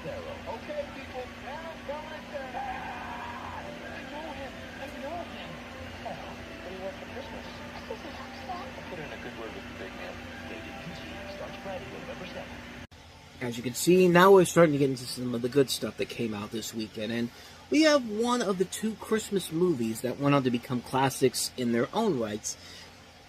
Pharaoh. Okay, people, now come on down. I know him. I know him. Oh, what do you want for Christmas? A Disney box set. I'll put in a good word with the big man. Dated PG. Starts Friday, November 2nd. As you can see, now we're starting to get into some of the good stuff that came out this weekend, and we have one of the two Christmas movies that went on to become classics in their own rights.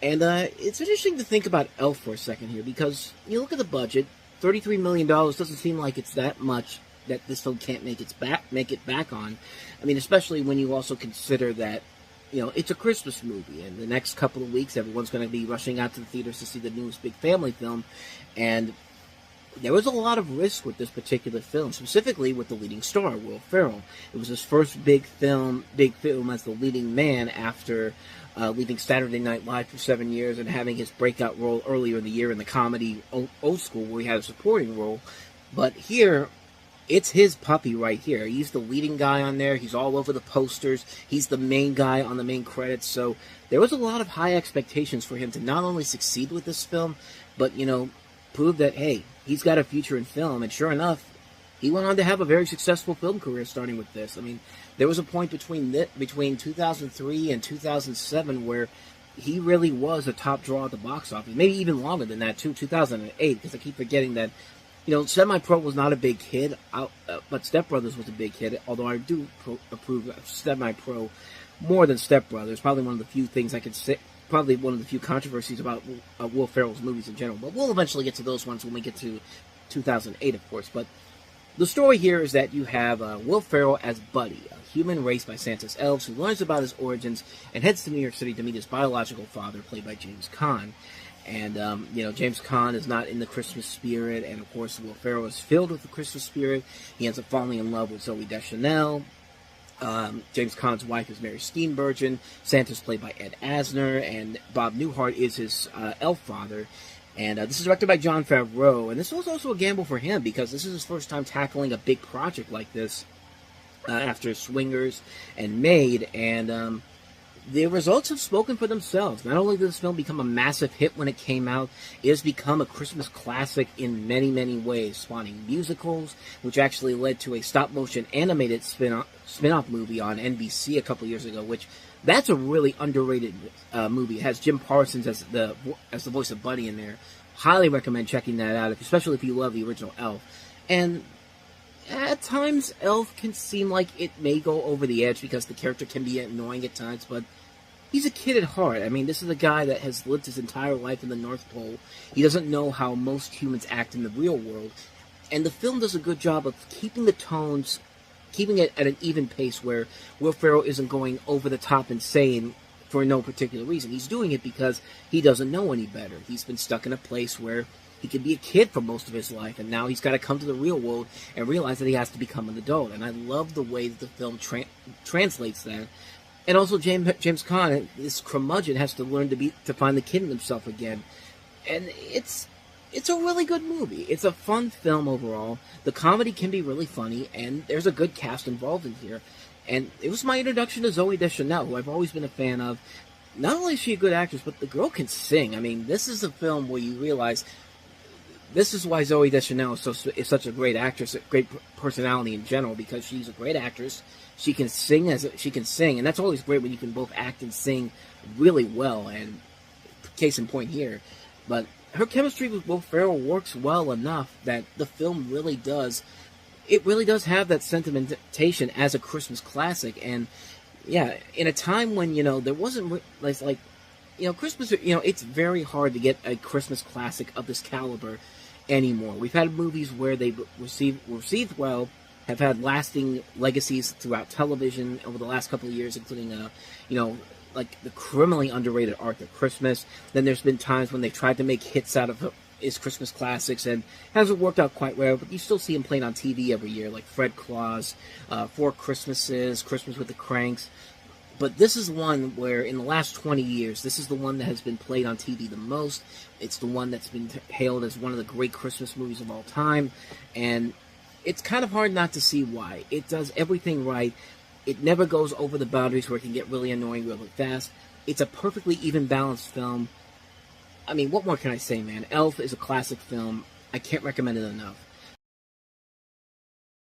And it's interesting to think about Elf for a second here, because you look at the budget, $33 million doesn't seem like it's that much that this film can't make it back on. I mean, especially when you also consider that, you know, it's a Christmas movie, and the next couple of weeks, everyone's going to be rushing out to the theaters to see the newest big family film, and there was a lot of risk with this particular film, specifically with the leading star, Will Ferrell. It was his first big film as the leading man after leaving Saturday Night Live for 7 years and having his breakout role earlier in the year in the comedy Old School, where he had a supporting role. But here, it's his puppy right here. He's the leading guy on there. He's all over the posters. He's the main guy on the main credits. So there was a lot of high expectations for him to not only succeed with this film, but, you know, prove that, hey, he's got a future in film. And sure enough, he went on to have a very successful film career starting with this. I mean, there was a point between 2003 and 2007 where he really was a top draw at the box office. Maybe even longer than that, too, 2008, because I keep forgetting that, you know, Semi-Pro was not a big hit, but Step Brothers was a big hit, although I do approve of Semi-Pro more than Step Brothers. Probably one of the few things I could say, probably one of the few controversies about Will Ferrell's movies in general. But we'll eventually get to those ones when we get to 2008, of course. But the story here is that you have Will Ferrell as Buddy, a human raised by Santa's elves who learns about his origins and heads to New York City to meet his biological father, played by James Caan. And, you know, James Caan is not in the Christmas spirit, and, of course, Will Ferrell is filled with the Christmas spirit. He ends up falling in love with Zooey Deschanel. James Caan's wife is Mary Steenburgen. Santa's played by Ed Asner, and Bob Newhart is his elf father. And this is directed by Jon Favreau, and this was also a gamble for him because this is his first time tackling a big project like this after Swingers and Made, and the results have spoken for themselves. Not only did this film become a massive hit when it came out, it has become a Christmas classic in many, many ways, spawning musicals, which actually led to a stop-motion animated spin-off movie on NBC a couple years ago, which that's a really underrated movie. It has Jim Parsons as the voice of Buddy in there. Highly recommend checking that out, especially if you love the original Elf. And at times, Elf can seem like it may go over the edge because the character can be annoying at times, but he's a kid at heart. I mean, this is a guy that has lived his entire life in the North Pole. He doesn't know how most humans act in the real world. And the film does a good job of keeping the tones, keeping it at an even pace where Will Ferrell isn't going over the top insane for no particular reason. He's doing it because he doesn't know any better. He's been stuck in a place where he could be a kid for most of his life, and now he's got to come to the real world and realize that he has to become an adult. And I love the way that the film translates that. And also, James Caan, this curmudgeon, has to learn to find the kid in himself again. And it's a really good movie. It's a fun film overall. The comedy can be really funny, and there's a good cast involved in here. And it was my introduction to Zooey Deschanel, who I've always been a fan of. Not only is she a good actress, but the girl can sing. I mean, this is a film where you realize this is why Zooey Deschanel is such a great actress, a great personality in general, because she's a great actress. She can sing and that's always great when you can both act and sing really well. And case in point here, but her chemistry with Will Ferrell works well enough that the film really does have that sentimentation as a Christmas classic. And yeah, in a time when, you know, there wasn't like you know, Christmas, you know, it's very hard to get a Christmas classic of this caliber anymore. We've had movies where they received well, have had lasting legacies throughout television over the last couple of years, including, you know, like the criminally underrated Arthur Christmas. Then there's been times when they tried to make hits out of his Christmas classics and hasn't worked out quite well, but you still see him playing on TV every year, like Fred Claus, Four Christmases, Christmas with the Cranks. But this is one where, in the last 20 years, this is the one that has been played on TV the most. It's the one that's been hailed as one of the great Christmas movies of all time. And it's kind of hard not to see why. It does everything right. It never goes over the boundaries where it can get really annoying really fast. It's a perfectly even balanced film. I mean, what more can I say, man? Elf is a classic film. I can't recommend it enough.